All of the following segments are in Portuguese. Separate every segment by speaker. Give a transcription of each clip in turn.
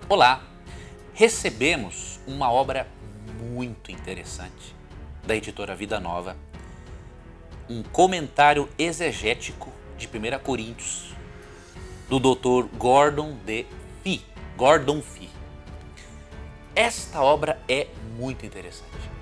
Speaker 1: Olá! Recebemos uma obra muito interessante da editora Vida Nova, um comentário exegético de 1 Coríntios, do Dr. Gordon Fee. Esta obra é muito interessante.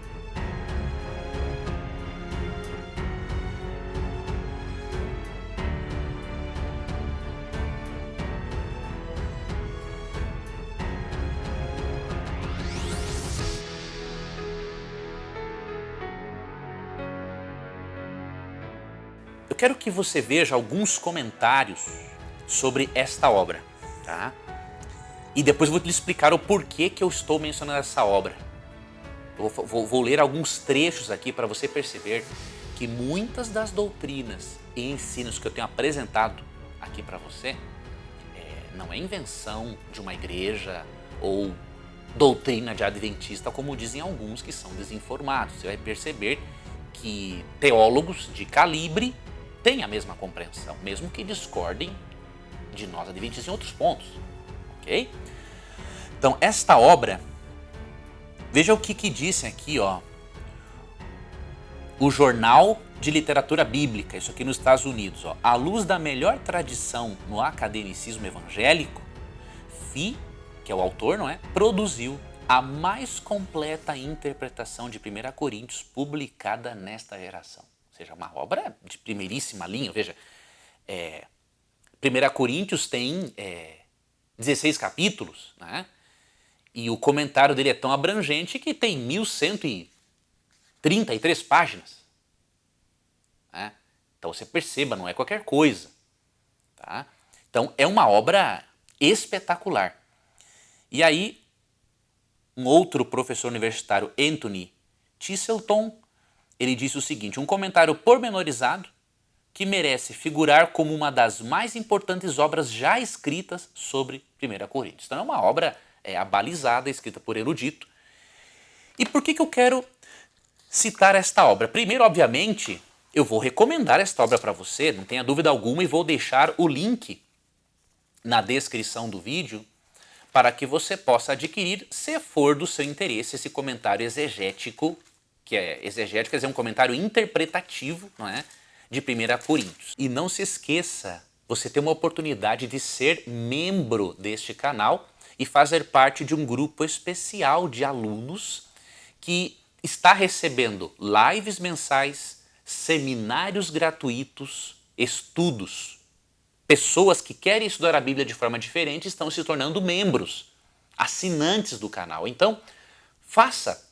Speaker 1: Eu quero que você veja alguns comentários sobre esta obra, tá? E depois eu vou te explicar o porquê que eu estou mencionando essa obra. Eu vou ler alguns trechos aqui para você perceber que muitas das doutrinas e ensinos que eu tenho apresentado aqui para você não é invenção de uma igreja ou doutrina de adventista, como dizem alguns que são desinformados. Você vai perceber que teólogos de calibre têm a mesma compreensão, mesmo que discordem de nós adventistas em outros pontos, ok? Então, esta obra, veja o que disse aqui, ó, o Jornal de Literatura Bíblica, isso aqui nos Estados Unidos, ó, à luz da melhor tradição no academicismo evangélico, Fee, que é o autor, não é, produziu a mais completa interpretação de 1 Coríntios publicada nesta geração. Ou seja, uma obra de primeiríssima linha. Veja, 1 Coríntios tem 16 capítulos, né? E o comentário dele é tão abrangente que tem 1133 páginas. Né? Então você perceba, não é qualquer coisa. Tá? Então é uma obra espetacular. E aí, um outro professor universitário, Anthony Tisselton, ele disse o seguinte: um comentário pormenorizado que merece figurar como uma das mais importantes obras já escritas sobre 1 Coríntios. Então é uma obra abalizada, escrita por erudito. E por que eu quero citar esta obra? Primeiro, obviamente, eu vou recomendar esta obra para você, não tenha dúvida alguma, e vou deixar o link na descrição do vídeo para que você possa adquirir, se for do seu interesse, esse comentário exegético, que é exegético, quer dizer, um comentário interpretativo, não é, de 1 Coríntios. E não se esqueça, você tem uma oportunidade de ser membro deste canal e fazer parte de um grupo especial de alunos que está recebendo lives mensais, seminários gratuitos, estudos. Pessoas que querem estudar a Bíblia de forma diferente estão se tornando membros, assinantes do canal. Então, faça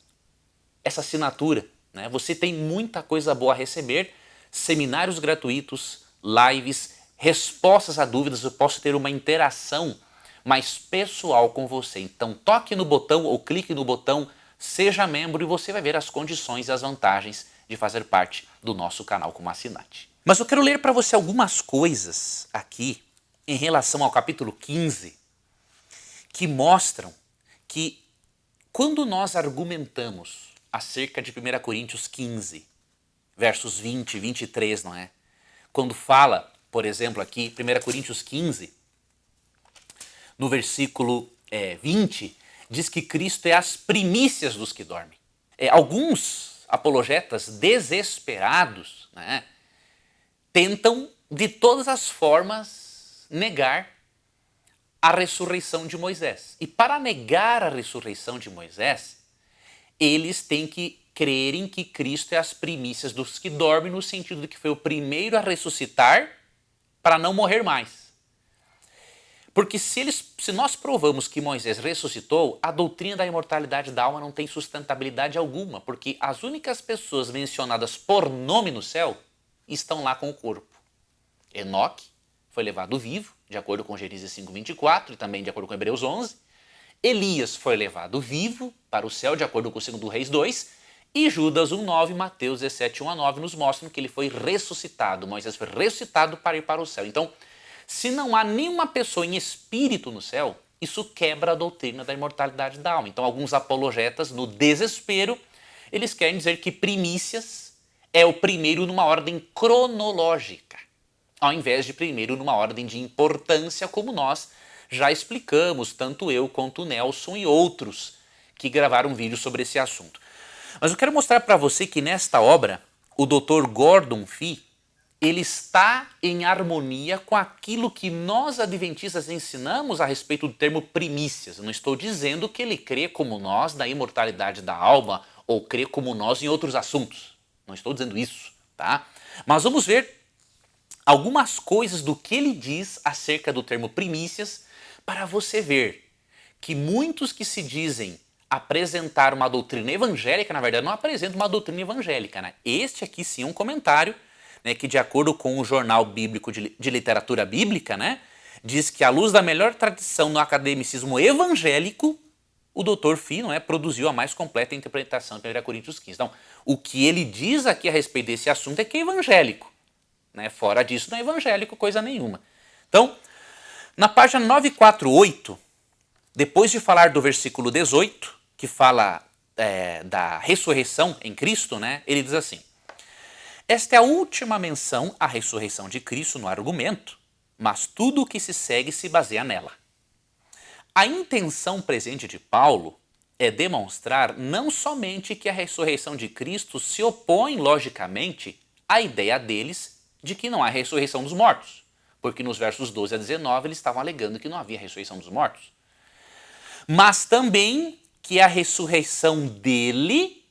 Speaker 1: essa assinatura, né? Você tem muita coisa boa a receber, seminários gratuitos, lives, respostas a dúvidas, eu posso ter uma interação mais pessoal com você. Então toque no botão ou clique no botão Seja Membro e você vai ver as condições e as vantagens de fazer parte do nosso canal como assinante. Mas eu quero ler para você algumas coisas aqui em relação ao capítulo 15 que mostram que quando nós argumentamos acerca de 1 Coríntios 15, versos 20 e 23, não é? Quando fala, por exemplo, aqui, 1 Coríntios 15, no versículo 20, diz que Cristo é as primícias dos que dormem. Alguns apologetas desesperados, né, tentam de todas as formas negar a ressurreição de Moisés. E para negar a ressurreição de Moisés, eles têm que crerem que Cristo é as primícias dos que dormem, no sentido de que foi o primeiro a ressuscitar para não morrer mais. Porque se nós provamos que Moisés ressuscitou, a doutrina da imortalidade da alma não tem sustentabilidade alguma, porque as únicas pessoas mencionadas por nome no céu estão lá com o corpo. Enoque foi levado vivo, de acordo com Gênesis 5:24 e também de acordo com Hebreus 11. Elias foi levado vivo para o céu, de acordo com o 2 Reis 2. E Judas 1:9, Mateus 17:1-9 nos mostram que ele foi ressuscitado. Moisés foi ressuscitado para ir para o céu. Então, se não há nenhuma pessoa em espírito no céu, isso quebra a doutrina da imortalidade da alma. Então, alguns apologetas, no desespero, eles querem dizer que primícias é o primeiro numa ordem cronológica, ao invés de primeiro numa ordem de importância, como nós já explicamos, tanto eu quanto o Nelson e outros que gravaram vídeos sobre esse assunto. Mas eu quero mostrar para você que nesta obra, o Dr. Gordon Fee, ele está em harmonia com aquilo que nós adventistas ensinamos a respeito do termo primícias. Eu não estou dizendo que ele crê como nós na imortalidade da alma ou crê como nós em outros assuntos. Não estou dizendo isso, tá? Mas vamos ver algumas coisas do que ele diz acerca do termo primícias para você ver que muitos que se dizem apresentar uma doutrina evangélica, na verdade não apresentam uma doutrina evangélica, né? Este aqui sim é um comentário, né, que de acordo com o Jornal Bíblico de Literatura Bíblica, né, diz que à luz da melhor tradição no academicismo evangélico, o Dr. Fee, não é, produziu a mais completa interpretação de 1 Coríntios 15. Então, o que ele diz aqui a respeito desse assunto é que é evangélico. Né? Fora disso, não é evangélico coisa nenhuma. Então, na página 948, depois de falar do versículo 18, que fala da ressurreição em Cristo, né, ele diz assim: esta é a última menção à ressurreição de Cristo no argumento, mas tudo o que se segue se baseia nela. A intenção presente de Paulo é demonstrar não somente que a ressurreição de Cristo se opõe logicamente à ideia deles de que não há ressurreição dos mortos, porque nos versos 12 a 19 eles estavam alegando que não havia ressurreição dos mortos, mas também que a ressurreição dele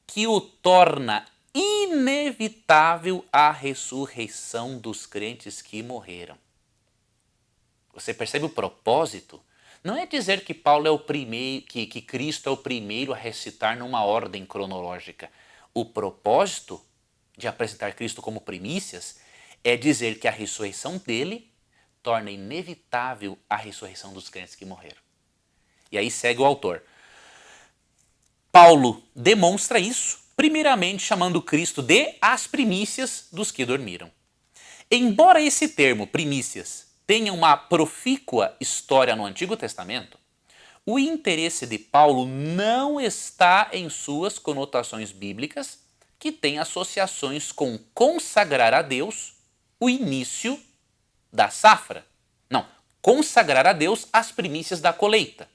Speaker 1: que o torna inevitável a ressurreição dos crentes que morreram. Você percebe o propósito? Não é dizer que Paulo é o primeiro, que Cristo é o primeiro a ressuscitar numa ordem cronológica. O propósito de apresentar Cristo como primícias é dizer que a ressurreição dele torna inevitável a ressurreição dos crentes que morreram. E aí segue o autor. Paulo demonstra isso, primeiramente chamando Cristo de as primícias dos que dormiram. Embora esse termo, primícias, tenha uma profícua história no Antigo Testamento, o interesse de Paulo não está em suas conotações bíblicas, que têm associações com consagrar a Deus o início da safra. Não, consagrar a Deus as primícias da colheita.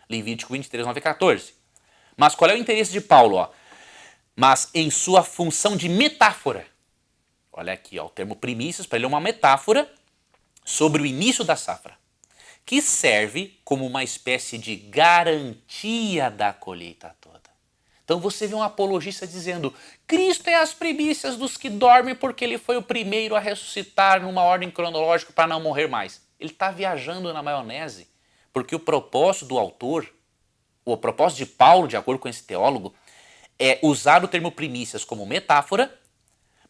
Speaker 1: Levítico 23, 9 e 14. Mas qual é o interesse de Paulo? Ó? Mas em sua função de metáfora. Olha aqui, ó, o termo primícias para ele é uma metáfora sobre o início da safra, que serve como uma espécie de garantia da colheita toda. Então você vê um apologista dizendo: Cristo é as primícias dos que dormem porque ele foi o primeiro a ressuscitar numa ordem cronológica para não morrer mais. Ele está viajando na maionese, porque o propósito do autor, o propósito de Paulo, de acordo com esse teólogo, é usar o termo primícias como metáfora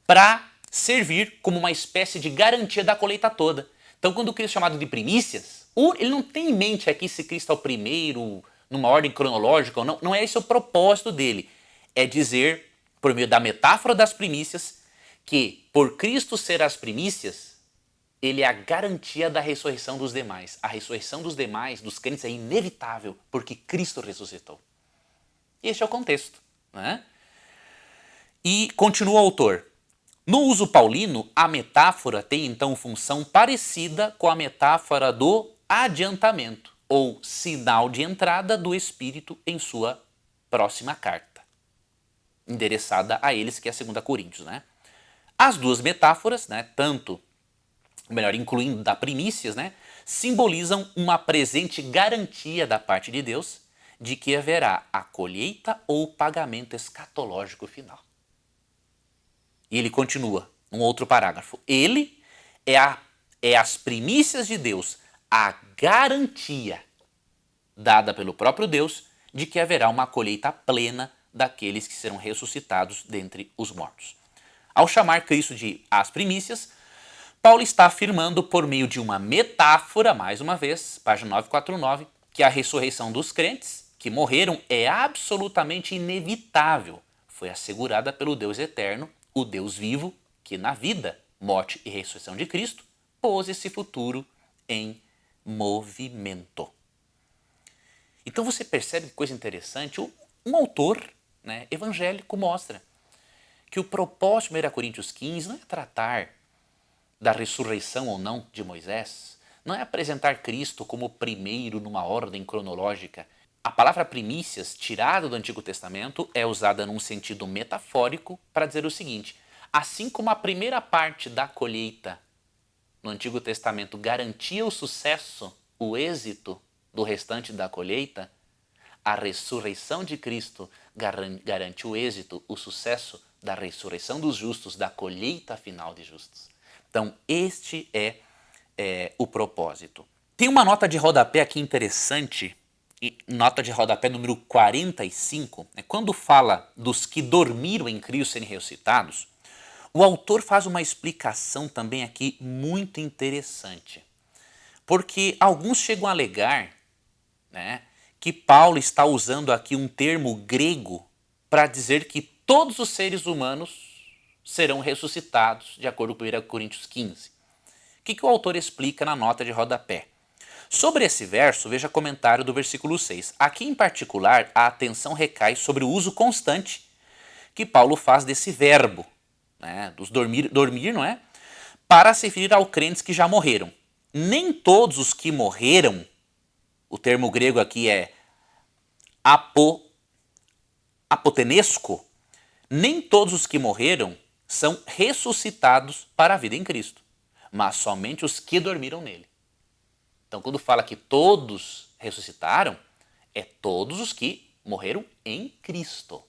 Speaker 1: para servir como uma espécie de garantia da colheita toda. Então, quando o Cristo é chamado de primícias, ele não tem em mente aqui se Cristo é o primeiro, numa ordem cronológica ou não. Não é esse o propósito dele. É dizer, por meio da metáfora das primícias, que por Cristo ser as primícias, ele é a garantia da ressurreição dos demais. A ressurreição dos demais, dos crentes, é inevitável, porque Cristo ressuscitou. E este é o contexto. Né? E continua o autor. No uso paulino, a metáfora tem então função parecida com a metáfora do adiantamento, ou sinal de entrada do Espírito em sua próxima carta, endereçada a eles, que é a 2 Coríntios. Né? As duas metáforas, né, incluindo da primícias, né, simbolizam uma presente garantia da parte de Deus de que haverá a colheita ou o pagamento escatológico final. E ele continua, num outro parágrafo. Ele é as primícias de Deus, a garantia dada pelo próprio Deus de que haverá uma colheita plena daqueles que serão ressuscitados dentre os mortos. Ao chamar Cristo de as primícias, Paulo está afirmando por meio de uma metáfora, mais uma vez, página 949, que a ressurreição dos crentes que morreram é absolutamente inevitável. Foi assegurada pelo Deus eterno, o Deus vivo, que na vida, morte e ressurreição de Cristo, pôs esse futuro em movimento. Então você percebe que coisa interessante, um autor, né, evangélico mostra que o propósito de 1 Coríntios 15 não é tratar da ressurreição ou não de Moisés, não é apresentar Cristo como primeiro numa ordem cronológica. A palavra primícias, tirada do Antigo Testamento, é usada num sentido metafórico para dizer o seguinte: assim como a primeira parte da colheita no Antigo Testamento garantia o sucesso, o êxito do restante da colheita, a ressurreição de Cristo garante o êxito, o sucesso da ressurreição dos justos, da colheita final de justos. Então, este é o propósito. Tem uma nota de rodapé aqui interessante, nota de rodapé número 45, quando fala dos que dormiram em Cristo serem ressuscitados, o autor faz uma explicação também aqui muito interessante. Porque alguns chegam a alegar, né, que Paulo está usando aqui um termo grego para dizer que todos os seres humanos serão ressuscitados, de acordo com 1 Coríntios 15. O que o autor explica na nota de rodapé? Sobre esse verso, veja comentário do versículo 6. Aqui, em particular, a atenção recai sobre o uso constante que Paulo faz desse verbo, né, dos dormir, não é? Para se referir aos crentes que já morreram. Nem todos os que morreram, o termo grego aqui é apotenesco, nem todos os que morreram são ressuscitados para a vida em Cristo, mas somente os que dormiram nele. Então, quando fala que todos ressuscitaram, é todos os que morreram em Cristo.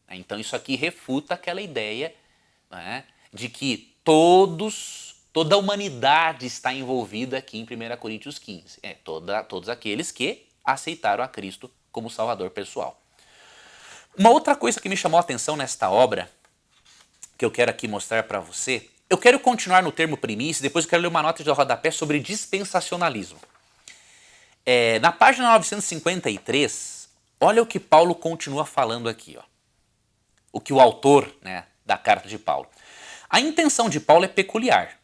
Speaker 1: Então, isso aqui refuta aquela ideia, né, de que toda a humanidade está envolvida aqui em 1 Coríntios 15. Todos aqueles que aceitaram a Cristo como Salvador pessoal. Uma outra coisa que me chamou a atenção nesta obra, que eu quero aqui mostrar para você, eu quero continuar no termo primícia, depois eu quero ler uma nota de rodapé sobre dispensacionalismo. Na página 953, olha o que Paulo continua falando aqui, ó. O que o autor, né, da carta de Paulo. A intenção de Paulo é peculiar.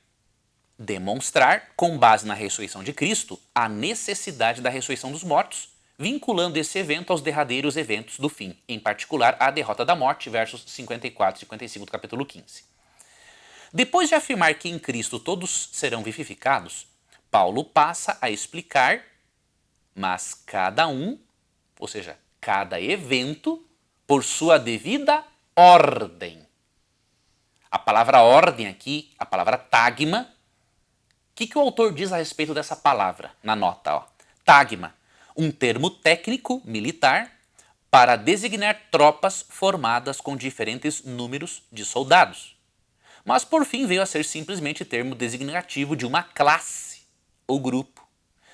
Speaker 1: Demonstrar, com base na ressurreição de Cristo, a necessidade da ressurreição dos mortos, vinculando esse evento aos derradeiros eventos do fim, em particular a derrota da morte, versos 54 e 55 do capítulo 15. Depois de afirmar que em Cristo todos serão vivificados, Paulo passa a explicar, mas cada um, ou seja, cada evento, por sua devida ordem. A palavra ordem aqui, a palavra tagma, o que o autor diz a respeito dessa palavra na nota? Ó. Tagma, um termo técnico militar para designar tropas formadas com diferentes números de soldados. Mas por fim veio a ser simplesmente termo designativo de uma classe ou grupo.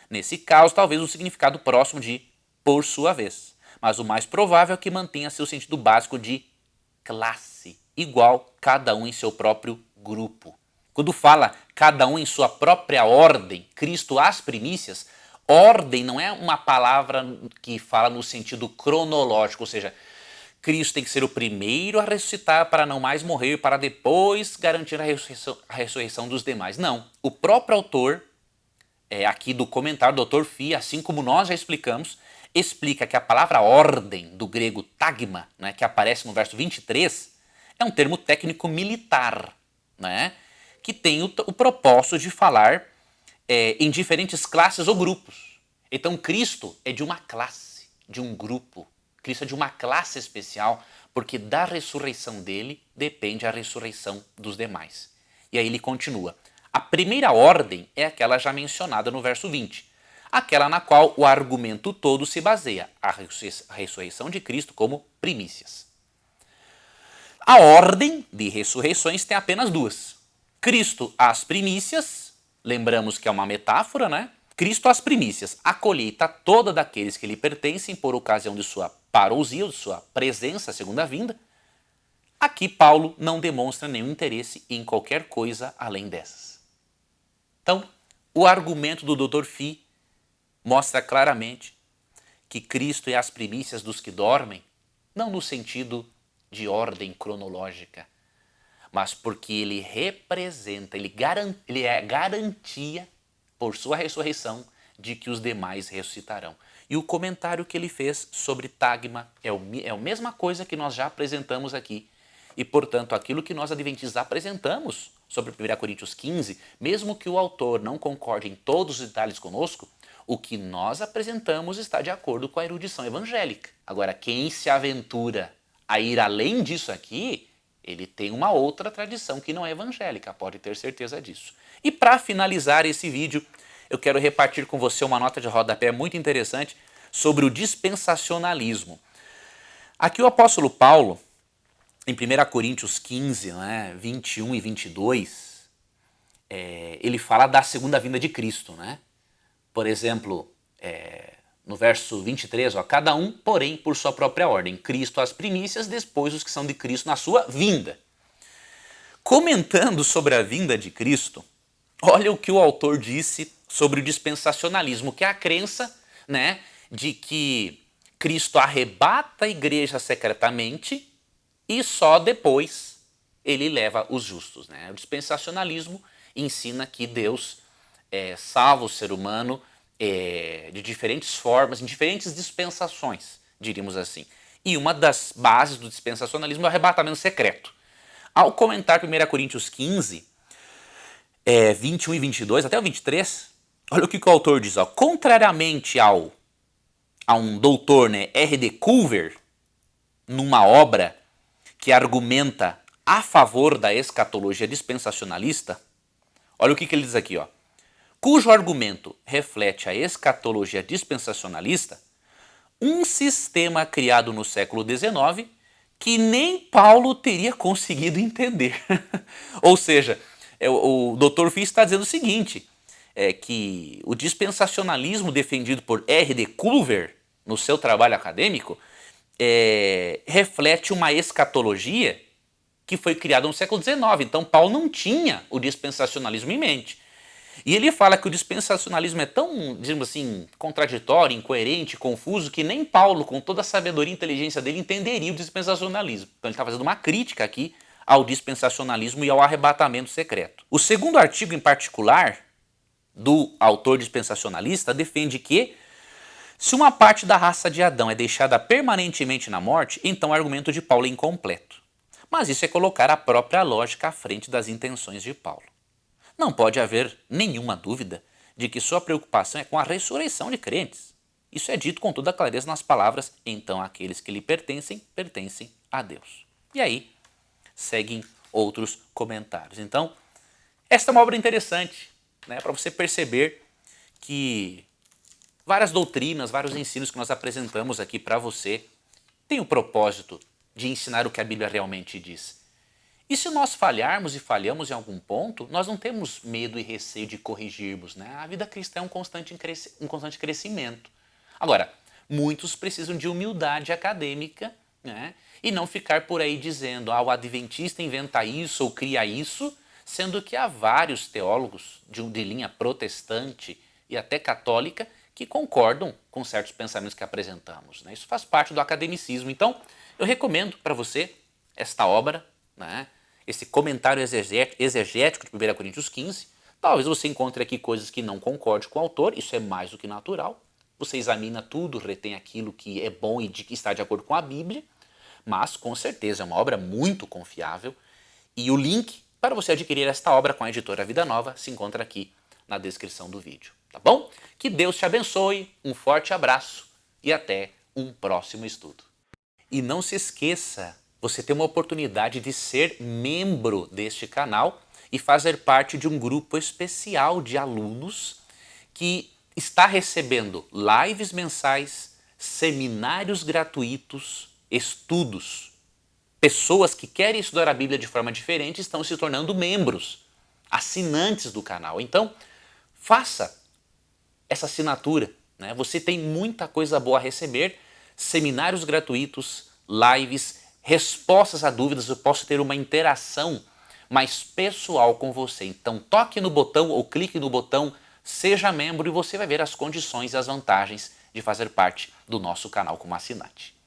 Speaker 1: Nesse caso, talvez um significado próximo de por sua vez. Mas o mais provável é que mantenha seu sentido básico de classe, igual cada um em seu próprio grupo. Quando fala cada um em sua própria ordem, Cristo às primícias, ordem não é uma palavra que fala no sentido cronológico, ou seja, Cristo tem que ser o primeiro a ressuscitar para não mais morrer, para depois garantir a ressurreição dos demais. Não, o próprio autor, aqui do comentário do Dr. Fee, assim como nós já explicamos, explica que a palavra ordem, do grego tagma, né, que aparece no verso 23, é um termo técnico militar, né, que tem o propósito de falar em diferentes classes ou grupos. Então Cristo é de uma classe, de um grupo. Cristo é de uma classe especial, porque da ressurreição dele depende a ressurreição dos demais. E aí ele continua. A primeira ordem é aquela já mencionada no verso 20. Aquela na qual o argumento todo se baseia, a ressurreição de Cristo como primícias. A ordem de ressurreições tem apenas duas. Cristo às primícias, lembramos que é uma metáfora, né? Cristo às primícias, a colheita toda daqueles que lhe pertencem por ocasião de sua parousia, de sua presença, segunda vinda. Aqui Paulo não demonstra nenhum interesse em qualquer coisa além dessas. Então, o argumento do Dr. Fee mostra claramente que Cristo é as primícias dos que dormem, não no sentido de ordem cronológica, mas porque ele representa, ele é garantia, por sua ressurreição, de que os demais ressuscitarão. E o comentário que ele fez sobre tagma é a mesma coisa que nós já apresentamos aqui. E, portanto, aquilo que nós adventistas apresentamos sobre 1 Coríntios 15, mesmo que o autor não concorde em todos os detalhes conosco, o que nós apresentamos está de acordo com a erudição evangélica. Agora, quem se aventura a ir além disso aqui, ele tem uma outra tradição que não é evangélica, pode ter certeza disso. E para finalizar esse vídeo, eu quero repartir com você uma nota de rodapé muito interessante sobre o dispensacionalismo. Aqui o apóstolo Paulo, em 1 Coríntios 15, 21 e 22, ele fala da segunda vinda de Cristo. Por exemplo, no verso 23, cada um, porém, por sua própria ordem. Cristo as primícias, depois os que são de Cristo na sua vinda. Comentando sobre a vinda de Cristo, olha o que o autor disse sobre o dispensacionalismo, que é a crença de que Cristo arrebata a igreja secretamente e só depois ele leva os justos. O dispensacionalismo ensina que Deus salva o ser humano de diferentes formas, em diferentes dispensações, diríamos assim. E uma das bases do dispensacionalismo é o arrebatamento secreto. Ao comentar 1 Coríntios 15, 21 e 22, até o 23, olha o que o autor diz. Contrariamente a um doutor, R.D. Culver, numa obra que argumenta a favor da escatologia dispensacionalista, olha o que ele diz aqui, cujo argumento reflete a escatologia dispensacionalista, um sistema criado no século XIX que nem Paulo teria conseguido entender. Ou seja, o Dr. Fish está dizendo o seguinte, que o dispensacionalismo defendido por R.D. Culver no seu trabalho acadêmico reflete uma escatologia que foi criada no século XIX. Então Paulo não tinha o dispensacionalismo em mente. E ele fala que o dispensacionalismo é tão, digamos assim, contraditório, incoerente, confuso, que nem Paulo, com toda a sabedoria e inteligência dele, entenderia o dispensacionalismo. Então ele está fazendo uma crítica aqui ao dispensacionalismo e ao arrebatamento secreto. O segundo artigo em particular do autor dispensacionalista defende que se uma parte da raça de Adão é deixada permanentemente na morte, então o argumento de Paulo é incompleto. Mas isso é colocar a própria lógica à frente das intenções de Paulo. Não pode haver nenhuma dúvida de que sua preocupação é com a ressurreição de crentes. Isso é dito com toda clareza nas palavras, então aqueles que lhe pertencem, pertencem a Deus. E aí seguem outros comentários. Então, esta é uma obra interessante, para você perceber que várias doutrinas, vários ensinos que nós apresentamos aqui para você têm o propósito de ensinar o que a Bíblia realmente diz. E se nós falharmos e falhamos em algum ponto, nós não temos medo e receio de corrigirmos. A vida cristã é um constante crescimento. Agora, muitos precisam de humildade acadêmica e não ficar por aí dizendo o adventista inventa isso ou cria isso, sendo que há vários teólogos de linha protestante e até católica que concordam com certos pensamentos que apresentamos. Isso faz parte do academicismo. Então, eu recomendo para você esta obra, esse comentário exegético de 1 Coríntios 15. Talvez você encontre aqui coisas que não concorde com o autor, isso é mais do que natural. Você examina tudo, retém aquilo que é bom e que está de acordo com a Bíblia, mas com certeza é uma obra muito confiável e o link para você adquirir esta obra com a editora Vida Nova se encontra aqui na descrição do vídeo, tá bom? Que Deus te abençoe, um forte abraço e até um próximo estudo. E não se esqueça, você tem uma oportunidade de ser membro deste canal e fazer parte de um grupo especial de alunos que está recebendo lives mensais, seminários gratuitos, estudos. Pessoas que querem estudar a Bíblia de forma diferente estão se tornando membros, assinantes do canal. Então, faça essa assinatura. Você tem muita coisa boa a receber, seminários gratuitos, lives, respostas a dúvidas, eu posso ter uma interação mais pessoal com você. Então toque no botão ou clique no botão Seja Membro e você vai ver as condições e as vantagens de fazer parte do nosso canal como assinante.